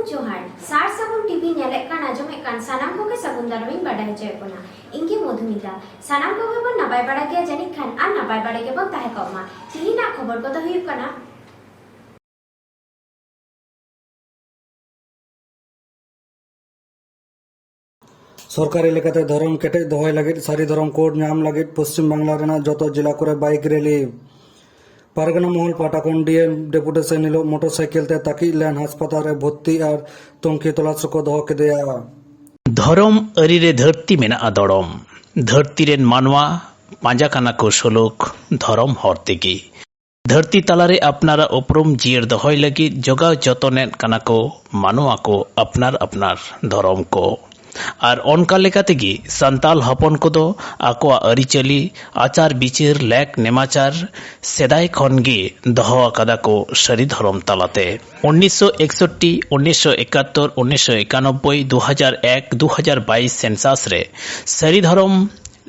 जोहार सार सागुन टीवी नेले कान आजमे कान सानाम कोगे सागुन दारामिन बाडाय जयपना इंगे मधुमिता सानाम कोगे बन नापाय बाड़ा गया जानिक खान आर नापाय बाड़ा गे बन ताहे कमा तिहिना खबर को तो हुयुग काना सरकारी लेकाते धर्म केटे दोहय लगित सारी धर्म कोड नाम लगित पश्चिम बांगला रेना जतो जिला करे बाइक रैली पारगना महल पाटाकोन डीएम डेपुटेशन हिलो मोटरसाइकिल ते ताकि लैन अस्पताल रे भर्ती और तंखी तलाश को दोह केदेया धरम अरी रे धरती मेना दड़म धरती रेन मानवा पांजा काना को सलुक धरम हर तेगी धरती तालारे अपनारा उपरुम जियर दहय लगी जगाव जतने काना को मानवा को अपनार अपनार धरम को और अनका लेकातेगी संताल हपन को दो आकोआ अरिचली आचार बिचार लेक नेमाचार सेदाय खनगे दहो आकादा को सरी धरम तालाते 1961, 1971, 1991, 2001, 2022 सेंसास रे सरी धरम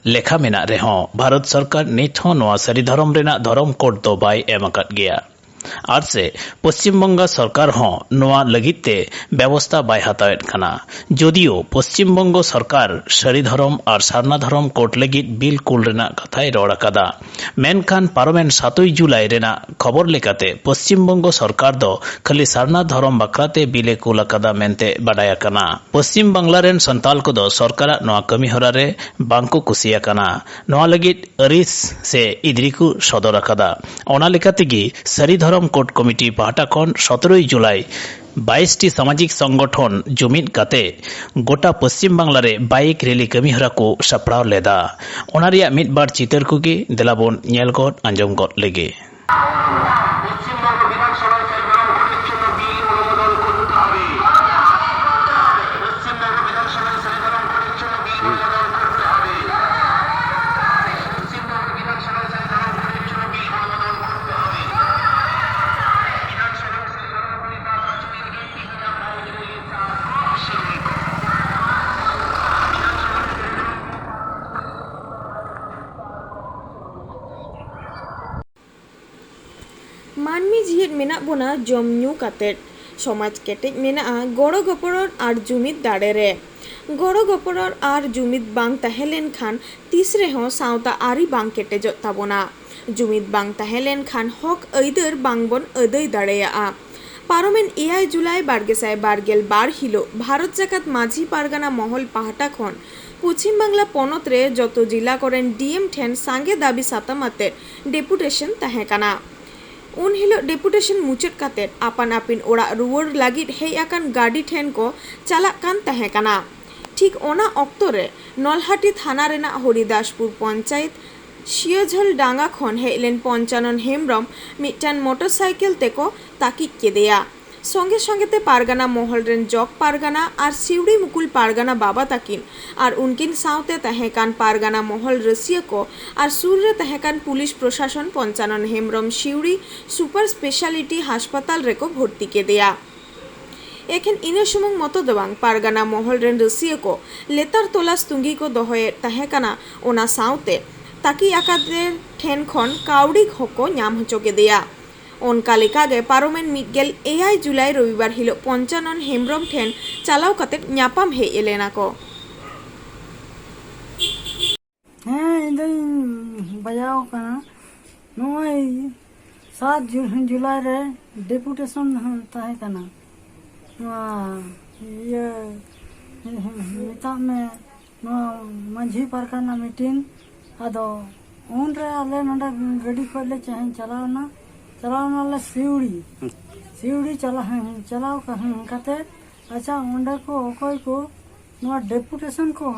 लेखा मेना रेहों भारत सरकार नित हों नोआ सरी धरम रेना धरम कोड दो बाय एम अकाद गया और से पश्चिम बंगा सरकार हों नोआ लगिते व्यवस्था बाय हतावेत खाना जदियो पश्चिम बंगो सरकार सरी धरम और सारना धरम कोट लगित बिल कुल रेना कथाय रोड़ अकादा मेनखान पारमेन 7 जुलाई रेना खबर लेकाते पश्चिम बंगो सरकार दो खाली सारना धरम बकराते बिले कुल अकादा मेनते बाडाय काना पश्चिम बांगला रेन संताल को दो सरकार नोआ कमी हरा रे बांको कुसिया काना नोआ लगित अरिस से इद्रिकु सदर अकादा ओना लेकातेगी सरी धरम कोट कमिटी पाहटा खन 17 जुलाई 22टी सामाजिक संगठन जुमिद काते गोटा पश्चिम बांगला रे बाइक रैली कमी हरा को सपड़ाव लेदा ओना रिया मिद बार चितर कुगी देलाबन नेल गद आंजम गद लेगे मानमी जीत मेना बोना जमन्यू कातेट समाज केटेज मेना गड़ो गपड़र और जुमिद दाड़े रे गड़ो गपड़र और जुमिद बांग तहेलेन खान तीसरे हों सावता आरी बांग केटेजो ताबोना जुमिद बांग तहेलेन खान हक ऐदर बांगबन अदै दाड़ेया पारमेन 9 जुलाई 2022 हिलो भारत जाकात माझी पारगाना महल पाहटा खन पश्चिम बांगला पनत रे जतो जिला करेन डीएम ठेन सांगे दाबी सातामाते डेपुटेशन तहेकाना उन हिलो डेपुटेशन मुचाद काते आपान आपिन ओड़ा रुवर लागिद हेय आकान गाड़ी ठेन को चालाक कान तहेकाना ठीक ओना अक्तो रे नलहाटी थाना रेना हरिदासपुर पंचायत शियाझल डांगा खन हेलेन पंचानन हेमब्रम मिटान मोटरसाइकिल तेको ताकिद केदेया संगे संगेते पारगाना महल रेन जग पारगाना और सिवड़ी मुकुल पारगाना बाबा ताकिन और उनकिन सावते तहेकान पारगाना महल रसिया को और सुर रे तहेकान पुलिस प्रशासन पंचानन हेमब्रम सिवड़ी सुपर स्पेशलिटी हासपाताल रेको भर्ती केदेया एखेन इना सुमुंग मतो दबांग पारगाना महल रेन रसिया को लेतार तोलास तुंगी को दोहये तहेकाना ओना सावते ताकि आकादेर ठेन खन काउडी हको नाम हचो केदेया ओनका लेकागे पारमेन मिदगेल 9 जुलाई रविवार हिलो पंचानन हेमब्रम ठेन चालाव काते न्यापाम हे एलेना को बजाओ कना नोय 7 जुलाई रे डेपुटेशन ताहे कना ये मिता में माझी पारखाना मीटिंग आदो उन रे आले नडा गाड़ी कोले चाहे चलावना चलावना सिवड़ी चलाव काते अच्छा ओंडे को ओकोय को नोआ डेपुटेशन को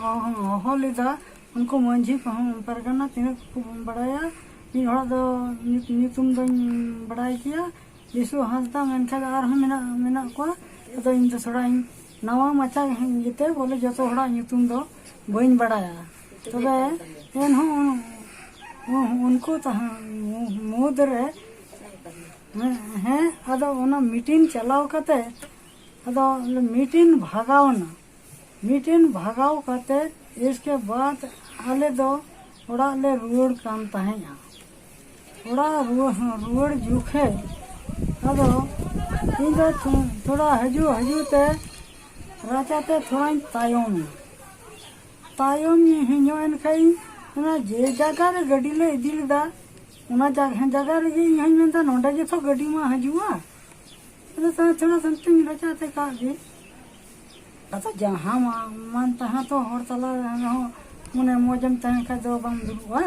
हो लेदा उनको मंझी पारगाना तिने बड़ाया इन हड़ा दो नितुम दो बड़ाई किया दिसु हासदा मेनखा आर हम मेना को तो इन थोड़ा नवा माचा गीते बोले जतो हड़ा नितुम दो बइन बड़ाया तबे एन हो उनको मुद रे हैं अदो ओना मीटिंग चलाव काते अदो मीटिंग भगाव काते इसके बाद आले दो ओड़ा ले रुड़ कान तहेया ओड़ा रुड़ जुखे अदो इन दो थोड़ा हजू ते राचाते थोड़ा तायम तायम हिंजोन खाई ना जे जगह रे गड्डी ले इदी लेदा उना जगह रे गे इन मेंदा नोंडा जे तो गड्डी मा हजुआ अदो थोड़ा संतिंग राचाते का गे अतो जहां मान तहां तो हर तला हो मने मौजम तहां का दो बम दुआ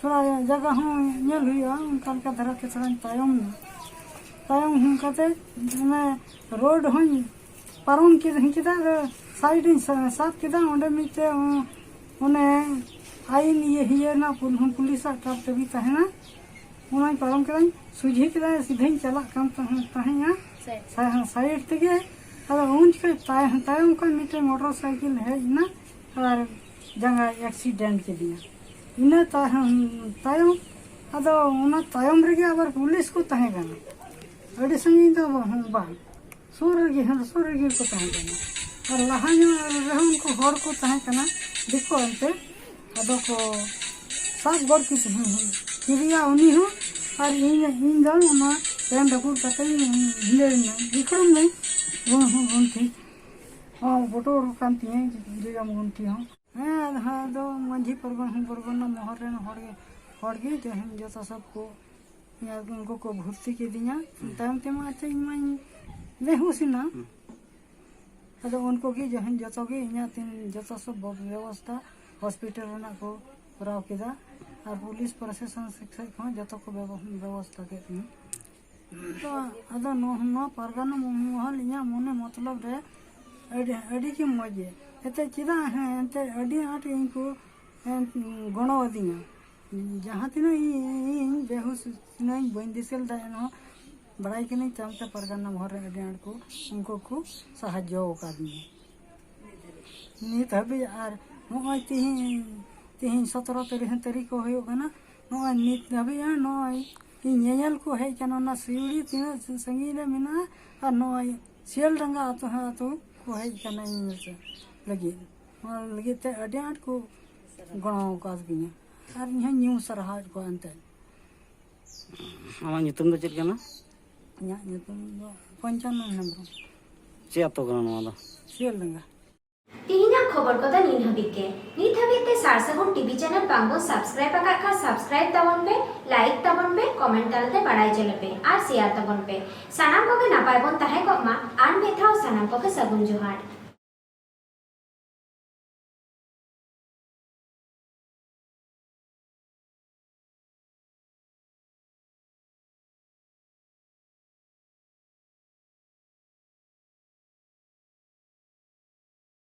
थोड़ा जगह हो नेल हुआ उनका का धरा के थोड़ा तायम हम कहते मैं रोड हई पारम के हिंचदा साइड साफ किदा ओंडे मिते ओने आईन ये ना पुलिस का तभी तहना ओना पारम के सुझी के सीधे चला काम तहया साइड तगे अगर उन के तायम को मिटे मोटरसाइकिल है ना और जंगा एक्सीडेंट के दिया इना तायम अदो ओना तायम रे आबार पुलिस को तहे गना अड़ी संगी तो बांग सुर गे को तहे गना और लहान रहन को हर को तहे कना देखो अंते अदो को सब गोर की क्रिया उनी हो और इन दल ओना पेन डकू तते हिले ना इकड़म नहीं वो थी हां फोटो कांती है जगह मुंती हो हां दो मंझी परगना मोहर रे हड़गे जो सबको उनको को भर्ती के दिया तम तेमा अच्छा इन ले हुसिना अदो उनको की जहन जतो के इना तीन जतो सब व्यवस्था हॉस्पिटल रे को कराव केदा और पुलिस प्रशासन शिक्षक को जतो को व्यवस्था के तो अदो नो परगना मोहल इना मने मतलब रे अडी की मजे एते चिदा है एते अडी आट इनको गणो दिया जहाँ तीन बेहुस नहीं बन दिसल दानो बड़ाई के नहीं चलते परगना भर अडियान को उनको को साहाଯ୍य दिए नित हबी और नय तिहिन 17 तारीख को होना नय नित हबी नय नेल को हेज ना सिउड़ी तीन संगी रे मेना और नय सियल रंगा आतो को हेज लगे लगे अडियान को गणो का दिया और यहाँ न्यू सरहाज को अंतर आमा nyutum do chit kana यहाँ ᱧᱩᱛᱩᱢ ᱫᱚ Panchanan Hembrom che ato kana noa do सियल लंगा तिहिना खबर को नीन हबीके नीत हबीते सारसगुन टीवी चैनल बांगो सब्सक्राइब का सब्सक्राइब तबन पे लाइक तबन पे कमेंट तलते बड़ाई चले पे और शेयर तबन पे सनाम को के नापाय बन ताहे को मा आन बेथाओ सनाम को के सगुन जोहार।